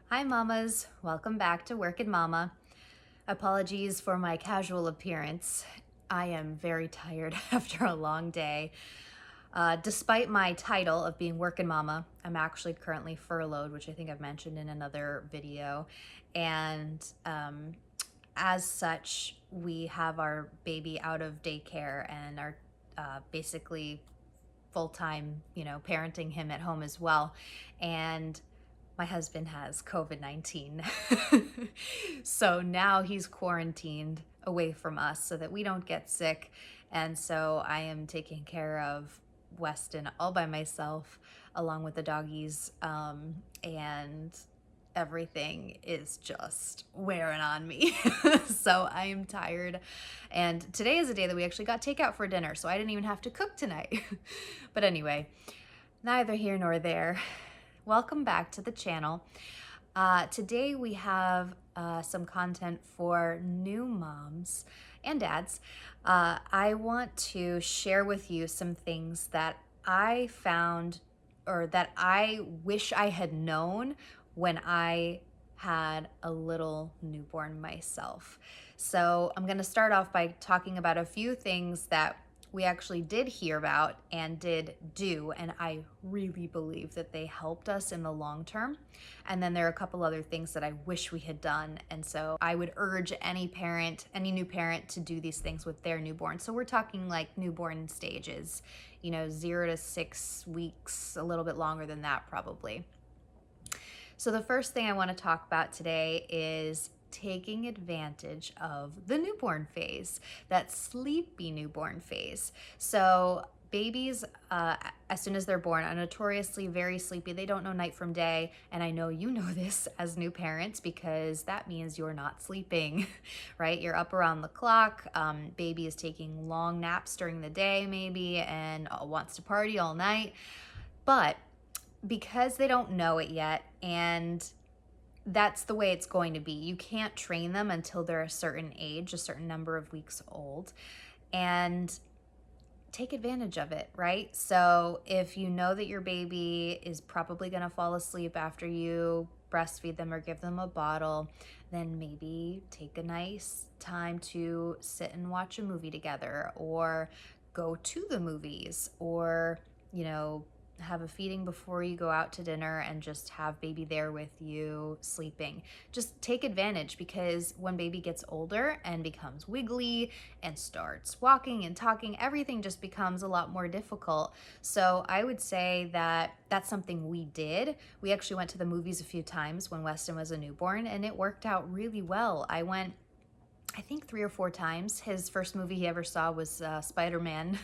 Hi mamas, welcome back to Workin' Mama. Apologies for my casual appearance. I am very tired after a long day. Despite my title of being Workin' Mama, I'm actually currently furloughed, which I think I've mentioned in another video. And as such, we have our baby out of daycare and are basically full-time, parenting him at home as well. And my husband has COVID-19. So now he's quarantined away from us so that we don't get sick. And so I am taking care of Weston all by myself, along with the doggies. And everything is just wearing on me. So I am tired. And today is a day that we actually got takeout for dinner, so I didn't even have to cook tonight. But anyway, neither here nor there. Welcome back to the channel. Today we have some content for new moms and dads. I want to share with you some things that I found or that I wish I had known when I had a little newborn myself. So I'm going to start off by talking about a few things that we actually did hear about and did do, and I really believe that they helped us in the long term. And then there are a couple other things that I wish we had done, and so I would urge any new parent to do these things with their newborn. So we're talking like newborn stages, 0 to 6 weeks, a little bit longer than that probably. So the first thing I want to talk about today is taking advantage of the newborn phase, that sleepy newborn phase. So babies, as soon as they're born, are notoriously very sleepy. They don't know night from day. And I know you know this as new parents because that means you're not sleeping, right? You're up around the clock. Baby is taking long naps during the day maybe and wants to party all night. But because they don't know it yet, and that's the way it's going to be. You can't train them until they're a certain age, a certain number of weeks old, and take advantage of it, right? So if you know that your baby is probably going to fall asleep after you breastfeed them or give them a bottle, then maybe take a nice time to sit and watch a movie together, or go to the movies, or, have a feeding before you go out to dinner and just have baby there with you sleeping. Just take advantage, because when baby gets older and becomes wiggly and starts walking and talking, everything just becomes a lot more difficult. So I would say that that's something we did. We actually went to the movies a few times when Weston was a newborn, and it worked out really well. I went, I think 3 or 4 times. His first movie he ever saw was a Spider-Man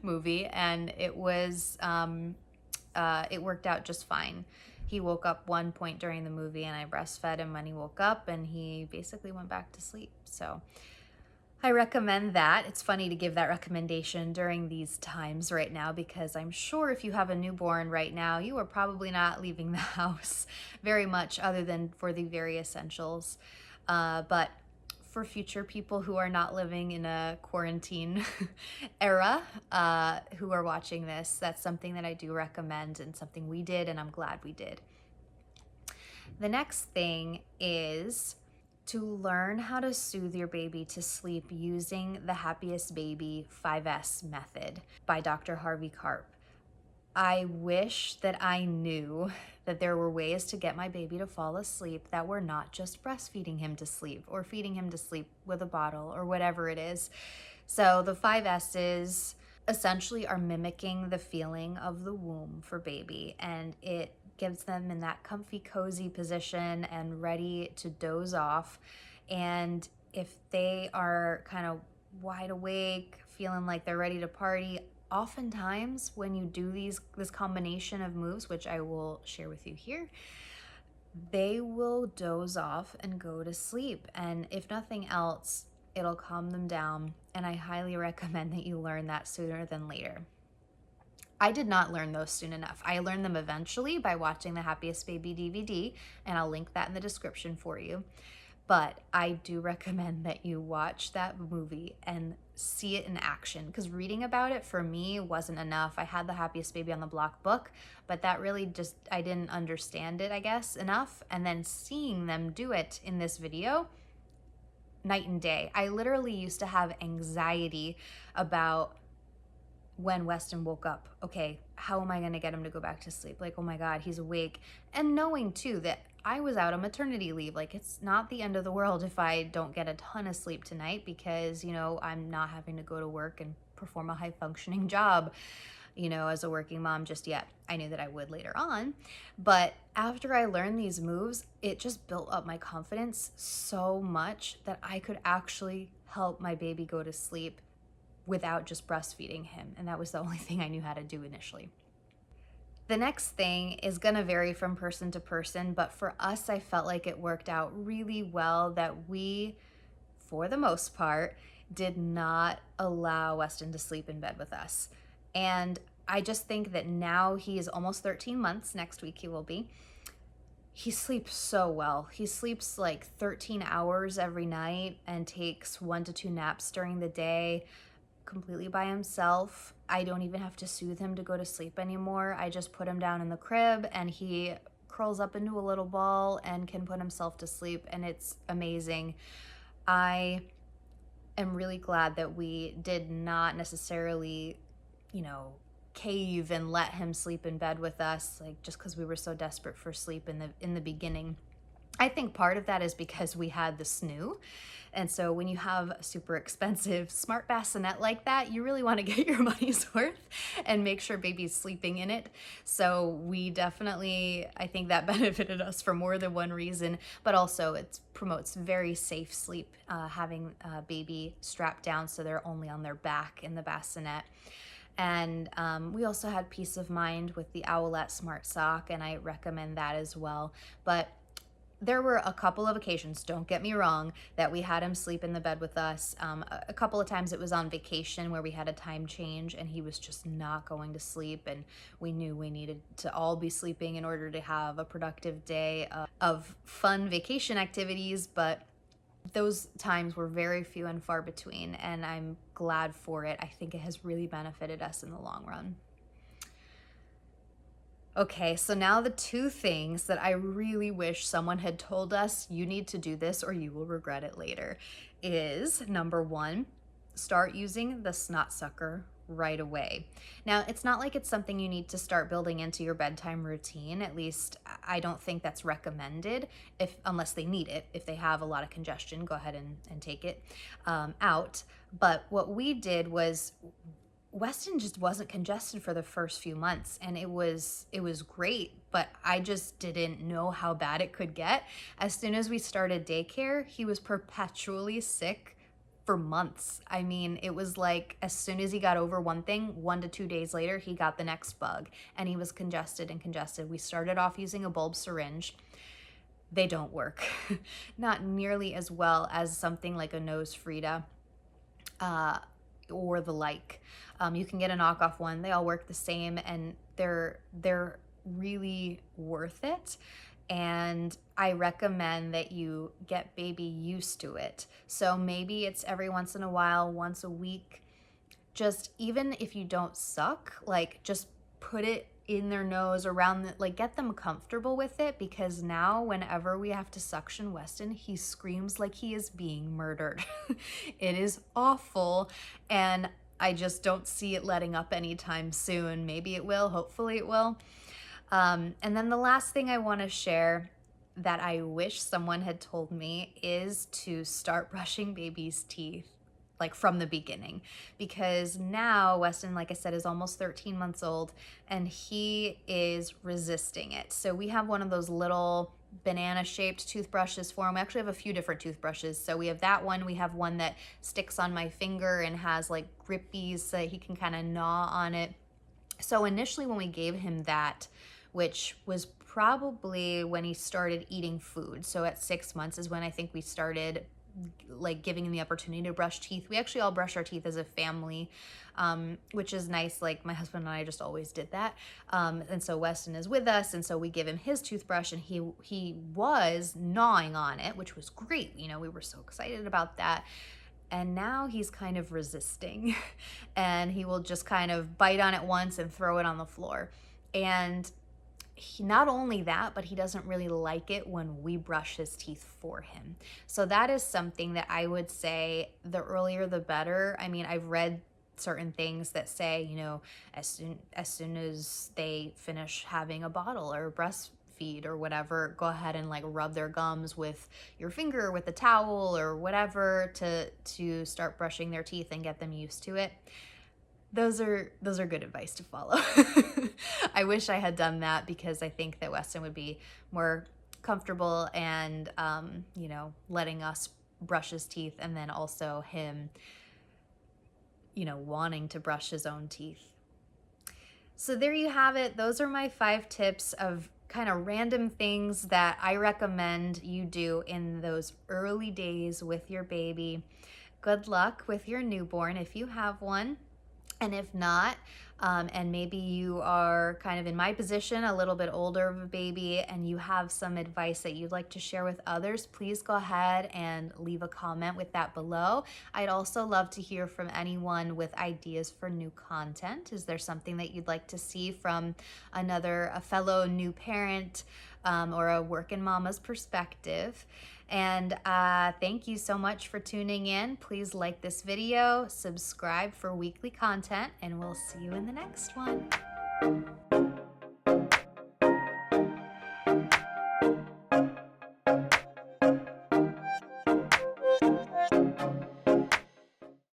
movie, and it worked out just fine. He woke up one point during the movie and I breastfed him when he woke up, and he basically went back to sleep. So I recommend that. It's funny to give that recommendation during these times right now, because I'm sure if you have a newborn right now, you are probably not leaving the house very much other than for the very essentials. But for future people who are not living in a quarantine era, who are watching this, that's something that I do recommend and something we did, and I'm glad we did. The next thing is to learn how to soothe your baby to sleep using the Happiest Baby 5S method by Dr. Harvey Karp. I wish that I knew that there were ways to get my baby to fall asleep that were not just breastfeeding him to sleep or feeding him to sleep with a bottle or whatever it is. So the 5S's essentially are mimicking the feeling of the womb for baby, and it gives them in that comfy, cozy position and ready to doze off. And if they are kind of wide awake, feeling like they're ready to party, oftentimes when you do this combination of moves, which I will share with you here, they will doze off and go to sleep. And if nothing else, it'll calm them down. And I highly recommend that you learn that sooner than later. I did not learn those soon enough. I learned them eventually by watching the Happiest Baby DVD, and I'll link that in the description for you. But I do recommend that you watch that movie and see it in action, because reading about it for me wasn't enough. I had the Happiest Baby on the Block book, but that really just, I didn't understand it, I guess, enough. And then seeing them do it in this video, night and day. I literally used to have anxiety about when Weston woke up. Okay, how am I gonna get him to go back to sleep? Like, oh my God, he's awake. And knowing too that I was out on maternity leave, like it's not the end of the world if I don't get a ton of sleep tonight, because, you know, I'm not having to go to work and perform a high functioning job, you know, as a working mom just yet. I knew that I would later on. But after I learned these moves, it just built up my confidence so much that I could actually help my baby go to sleep without just breastfeeding him. And that was the only thing I knew how to do initially. The next thing is going to vary from person to person, but for us, I felt like it worked out really well that we, for the most part, did not allow Weston to sleep in bed with us. And I just think that now he is almost 13 months. Next week he will be. He sleeps so well. He sleeps like 13 hours every night and takes 1 to 2 naps during the day, completely by himself. I don't even have to soothe him to go to sleep anymore. I just put him down in the crib and he curls up into a little ball and can put himself to sleep, and it's amazing. I am really glad that we did not necessarily, you know, cave and let him sleep in bed with us, like just because we were so desperate for sleep in the beginning. I think part of that is because we had the snoo. And so when you have a super expensive smart bassinet like that, you really want to get your money's worth and make sure baby's sleeping in it. So we definitely, I think that benefited us for more than one reason, but also it promotes very safe sleep, having a baby strapped down so they're only on their back in the bassinet. And we also had peace of mind with the Owlette Smart Sock, and I recommend that as well. But there were a couple of occasions, don't get me wrong, that we had him sleep in the bed with us. A couple of times it was on vacation where we had a time change and he was just not going to sleep, and we knew we needed to all be sleeping in order to have a productive day of fun vacation activities. But those times were very few and far between, and I'm glad for it. I think it has really benefited us in the long run. Okay, so now the 2 things that I really wish someone had told us, you need to do this or you will regret it later, is number 1, start using the snot sucker right away. Now, it's not like it's something you need to start building into your bedtime routine. At least I don't think that's recommended, unless they need it. If they have a lot of congestion, go ahead and take it out. But what we did was, Weston just wasn't congested for the first few months, and it was great, but I just didn't know how bad it could get. As soon as we started daycare, he was perpetually sick for months. I mean, it was like as soon as he got over one thing, 1 to 2 days later, he got the next bug, and he was congested and congested. We started off using a bulb syringe. They don't work. Not nearly as well as something like a nose Frida. Or the like. You can get a knockoff one. They all work the same, and they're really worth it. And I recommend that you get baby used to it. So maybe it's every once in a while, once a week. Just, even if you don't suck, like just put it in their nose, around like get them comfortable with it, because now whenever we have to suction Weston, he screams like he is being murdered. It is awful, and I just don't see it letting up anytime soon. Maybe it will, hopefully it will. And then the last thing I want to share that I wish someone had told me is to start brushing baby's teeth like from the beginning, because now Weston, like I said, is almost 13 months old and he is resisting it. So we have one of those little banana shaped toothbrushes for him. We actually have a few different toothbrushes. So we have that one. We have one that sticks on my finger and has like grippies so that he can kind of gnaw on it. So initially when we gave him that, which was probably when he started eating food, so at 6 months is when I think we started like giving him the opportunity to brush teeth. We actually all brush our teeth as a family, which is nice. Like my husband and I just always did that. And so Weston is with us, and so we give him his toothbrush, and he was gnawing on it, which was great. You know, we were so excited about that. And now he's kind of resisting and he will just kind of bite on it once and throw it on the floor. And not only that, but he doesn't really like it when we brush his teeth for him. So that is something that I would say the earlier the better. I mean, I've read certain things that say, you know, as soon as they finish having a bottle or breastfeed or whatever, go ahead and like rub their gums with your finger, with a towel or whatever, to start brushing their teeth and get them used to it. Those are good advice to follow. I wish I had done that, because I think that Weston would be more comfortable and, you know, letting us brush his teeth, and then also him, you know, wanting to brush his own teeth. So there you have it. Those are my 5 tips of kind of random things that I recommend you do in those early days with your baby. Good luck with your newborn if you have one. And if not, and maybe you are kind of in my position, a little bit older of a baby, and you have some advice that you'd like to share with others, please go ahead and leave a comment with that below. I'd also love to hear from anyone with ideas for new content. Is there something that you'd like to see from a fellow new parent, or a working mama's perspective? And thank you so much for tuning in. Please like this video, subscribe for weekly content, and we'll see you in the next one.